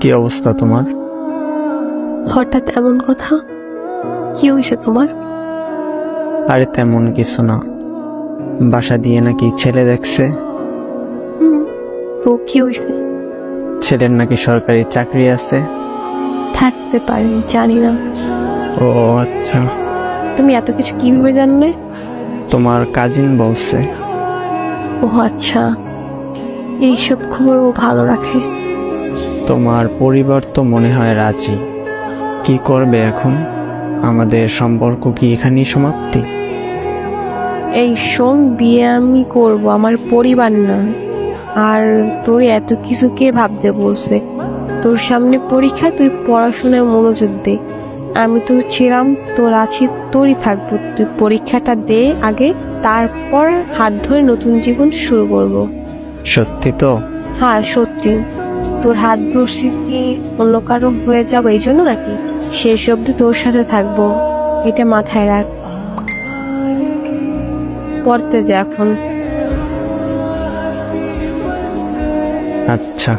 কি অবস্থা তোমার? হঠাৎ এমন কথা? কি হয়েছে তোমার? আরে তেমন কিছু না, বাসা দিয়ে নাকি ছেলে দেখছে। তো কি হয়েছে? ছেলের নাকি সরকারি চাকরি আছে। থাকতে পারে, জানি না। ও আচ্ছা, তুমি এত কিছু কিভাবে জানলে? তোমার কাজিন বলছে। ও আচ্ছা, এইসব খবর ও ভালো রাখে। তোমার পরিবার তো মনে হয় রাজি। কি করবে এখন? আমাদের সম্পর্ক কি এখানেই সমাপ্তি? এই শোন, বিয়ে আমি করব, আমার পরিবার না। আর তোর এত কিছু কে ভাবতে বলছে? তোর সামনে পরীক্ষা, তুই পড়াশোনায় মনোযোগ দে। আমি তোর ছিলাম, তোর আছি, তোরই থাকবো। তুই পরীক্ষাটা দে আগে, তারপর হাত ধরে নতুন জীবন শুরু করব। সত্যি তো? হ্যাঁ সত্যি। তোর হাত ধরছি কি অন্য কারো হয়ে যাবো এই জন্য নাকি? শেষ অব্দি তোর সাথে থাকবো, এটা মাথায় রাখ। পড়তে যা এখন। আচ্ছা।